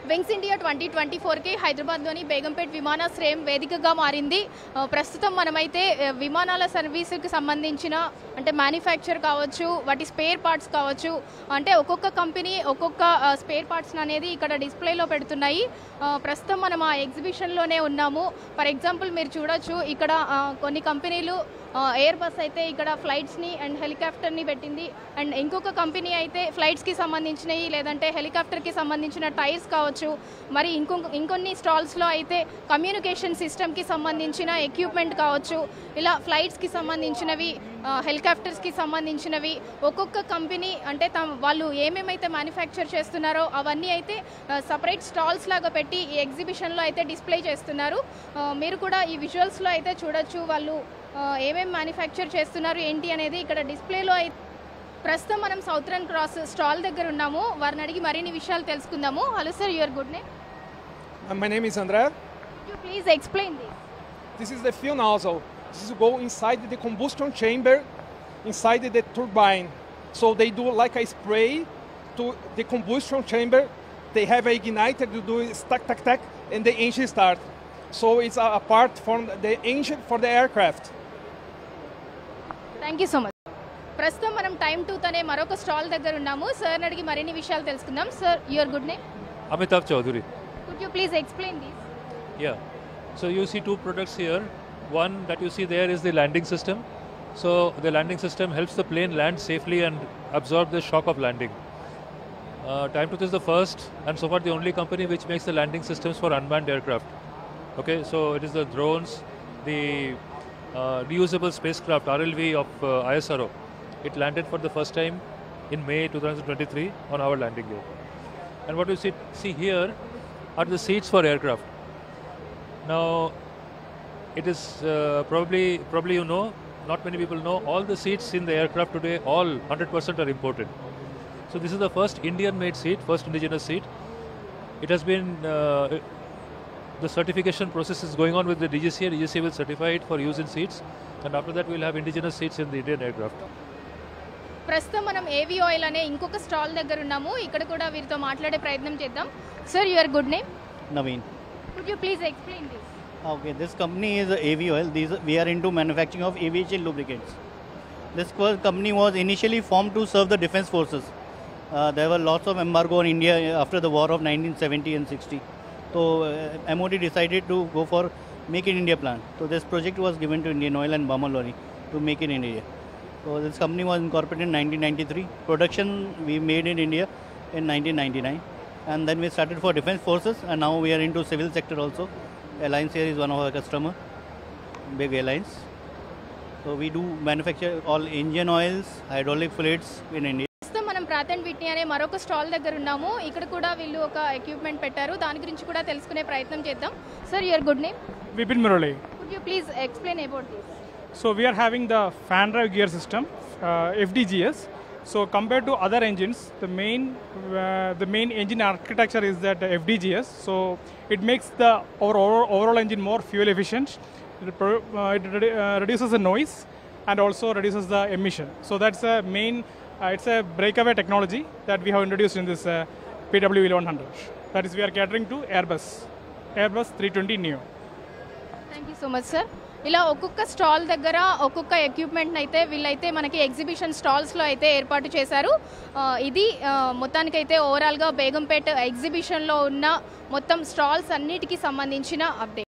Wings India 2024కి హైదరాబాద్లోని బేగంపేట్ విమానాశ్రయం వేదికగా మారింది. ప్రస్తుతం మనమైతే విమానాల సర్వీసుకి సంబంధించిన అంటే మ్యానుఫ్యాక్చర్ కావచ్చు, వాటి స్పేర్ పార్ట్స్ కావచ్చు, అంటే ఒక్కొక్క కంపెనీ ఒక్కొక్క స్పేర్ పార్ట్స్ అనేది ఇక్కడ డిస్ప్లేలో పెడుతున్నాయి. ప్రస్తుతం మనం ఆ ఎగ్జిబిషన్లోనే ఉన్నాము. ఫర్ ఎగ్జాంపుల్ మీరు చూడొచ్చు, ఇక్కడ కొన్ని కంపెనీలు ఎయిర్ బస్ అయితే ఇక్కడ ఫ్లైట్స్ని అండ్ హెలికాప్టర్ని పెట్టింది. అండ్ ఇంకొక కంపెనీ అయితే ఫ్లైట్స్కి సంబంధించినవి లేదంటే హెలికాప్టర్కి సంబంధించిన టైర్స్ కావచ్చు, మరి ఇంకొన్ని స్టాల్స్లో అయితే కమ్యూనికేషన్ సిస్టమ్కి సంబంధించిన ఎక్విప్మెంట్ కావచ్చు, ఇలా ఫ్లైట్స్కి సంబంధించినవి, హెలికాప్టర్స్కి సంబంధించినవి ఒక్కొక్క కంపెనీ అంటే వాళ్ళు ఏమేమైతే మ్యానుఫ్యాక్చర్ చేస్తున్నారో అవన్నీ అయితే సపరేట్ స్టాల్స్ లాగా పెట్టి ఈ ఎగ్జిబిషన్లో అయితే డిస్ప్లే చేస్తున్నారు. మీరు కూడా ఈ విజువల్స్లో అయితే చూడొచ్చు వాళ్ళు ఏమేమి మ్యానుఫ్యాక్చర్ చేస్తున్నారు ఏంటి అనేది ఇక్కడ డిస్ప్లేలో అయితే. ప్రస్తుతం మనం సౌత్రన్ క్రాస్ స్టాల్ దగ్గర ఉన్నాము. వారిని అడిగి మరిన్ని విషయాలు తెలుసుకుందాము. Hello sir, your good name? My name is André. Could you please explain this? This is the fuel nozzle. This is go inside the combustion chamber, inside the turbine. So they do like a spray to the combustion chamber. They have a igniter to do tack, tack, tack, and the engine start. So it's a part from the engine for the aircraft. Thank you so much. ప్రస్తుతం మనం time 2 అనే మరొక stall దగ్గర ఉన్నాము. Sir అడిగి మరిన్ని విషయాలు తెలుసుకుందాం. Sir, your good name? Amitabh Chaudhary. Could you please explain this? Yeah. So you see two products here. One that you see there is the landing system. So the landing system helps the plane land safely and absorb the shock of landing. Time Tooth is the first and so far the only company which makes the landing systems for unmanned aircraft. Okay, so it is the drones, the reusable spacecraft RLV of ISRO. It landed for the first time in May 2023 on our landing gear. And what you see here are the seats for aircraft. Now, it is probably you know, not many people know, all the seats in the aircraft today, all 100% are imported. So this is the first Indian-made seat, first indigenous seat. It has been, the certification process is going on with the DGCA. DGCA will certify it for use in seats, and after that we'll have indigenous seats in the Indian aircraft. ప్రస్తుతం మనం ఏవి oil అనే ఇంకొక stall దగ్గర ఉన్నాము. ఇక్కడ కూడా వీరితో మాట్లాడే ప్రయత్నం చేద్దాం. Sir, your good name? Naveen. Could you please explain this? Okay, this company is AV Oil. We are into manufacturing of aviation lubricants. This company was initially formed to serve the defense forces. There were lots of embargo on India after the war of 1970 and 60. So MOD decided to go for Make in India plan. So this project was given to Indian Oil and Bama Lorry to make in India. So this company was incorporated in 1993. Production we made in India in 1999. And then we started for defense forces, and now we are into civil sector also. Alliance here is one of our customer, big alliance. So we do manufacture all engine oils, hydraulic fluids in India. ప్రస్తుతం మనం ప్రాతన్ విట్ని అనే మరొక stall దగ్గర ఉన్నాము. ఇక్కడ కూడా వీళ్ళు ఒక ఎక్విప్మెంట్ పెట్టారు. దాని గురించి కూడా తెలుసుకునే ప్రయత్నం చేద్దాం. Sir, your good name? Vipin Murali. Could you please explain about this? So we are having the fan drive gear system, FDGS. So compared to other engines, the main engine architecture is that FDGS. So it makes our overall engine more fuel efficient. It reduces the noise and also reduces the emission. So that's a main. It's a breakaway technology that we have introduced in this PW1100. That is, we are catering to Airbus 320 Neo. Thank you so much sir. ఇలా ఒక్కొక్క stall దగ్గర ఒక్కొక్క equipment అయితే వీళ్ళైతే మనకి exhibition స్టాల్స్లో అయితే ఏర్పాటు చేశారు. ఇది మొత్తానికైతే ఓవరాల్గా బేగంపేట్ ఎగ్జిబిషన్లో ఉన్న మొత్తం స్టాల్స్ అన్నిటికీ సంబంధించిన అప్డేట్.